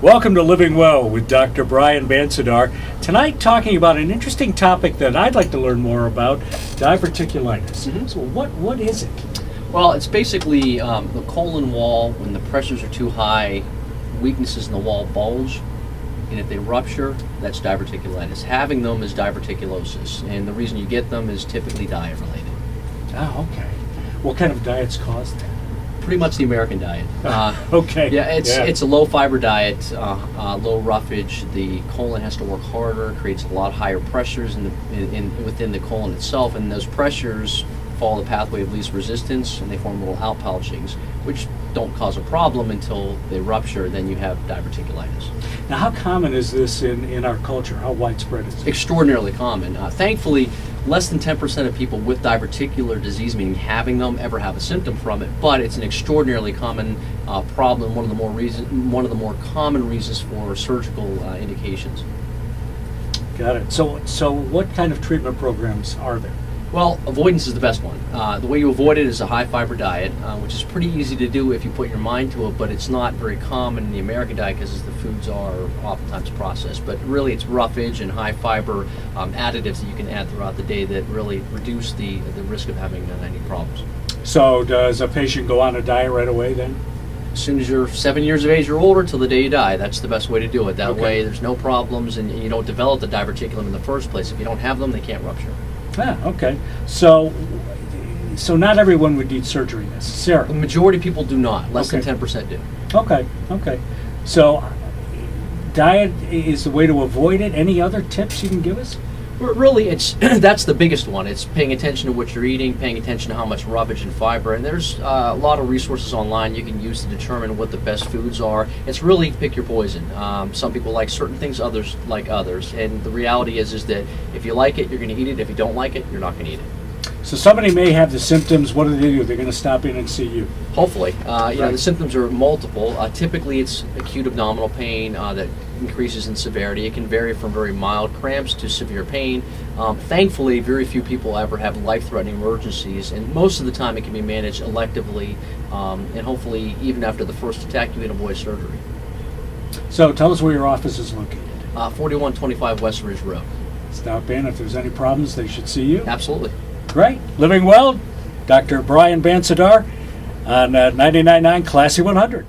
Welcome to Living Well with Dr. Brian Bansadar. Tonight talking about an interesting topic that I'd like to learn more about, diverticulitis. So what is it? Well, it's basically the colon wall, when the pressures are too high, weaknesses in the wall bulge, and if they rupture, that's diverticulitis. Having them is diverticulosis, and the reason you get them is typically diet related. Oh, okay. What kind of diets cause that? Pretty much the American diet. Okay. Yeah, it's a low fiber diet, low roughage. The colon has to work harder, creates a lot higher pressures within the colon itself, and those pressures follow the pathway of least resistance, and they form little outpouchings, which don't cause a problem until they rupture. Then you have diverticulitis. Now, how common is this in our culture? How widespread is it? Extraordinarily common. Thankfully, less than 10% of people with diverticular disease, meaning having them, ever have a symptom from it. But it's an extraordinarily common problem. One of the more common reasons for surgical indications. Got it. So what kind of treatment programs are there? Well, avoidance is the best one. The way you avoid it is a high fiber diet, which is pretty easy to do if you put your mind to it, but it's not very common in the American diet because the foods are oftentimes processed. But really it's roughage and high fiber additives that you can add throughout the day that really reduce the risk of having any problems. So does a patient go on a diet right away then? As soon as you're 7 years of age or older till the day you die, that's the best way to do it. That Okay. way there's no problems and you don't develop the diverticulum in the first place. If you don't have them, they can't rupture. Ah, okay. So not everyone would need surgery The necessarily. majority of people do not. Less Okay. than 10% do. Okay. So diet is the way to avoid it. Any other tips you can give us? Really, it's that's the biggest one. It's paying attention to what you're eating, paying attention to how much roughage and fiber, and there's a lot of resources online you can use to determine what the best foods are. It's really pick your poison. Some people like certain things, others like others, and the reality is that if you like it, you're going to eat it. If you don't like it, you're not going to eat it. So somebody may have the symptoms. What do? They're going to stop in and see you. Hopefully. Right. The symptoms are multiple. Typically, it's acute abdominal pain that increases in severity. It can vary from very mild cramps to severe pain. Thankfully, very few people ever have life-threatening emergencies, and most of the time it can be managed electively, and hopefully, even after the first attack, you can avoid surgery. So tell us where your office is located. 4125 West Ridge Road. Stop in. If there's any problems, they should see you. Absolutely. Great. Living Well, Dr. Brian Bansadar on 99.9 Classy 100.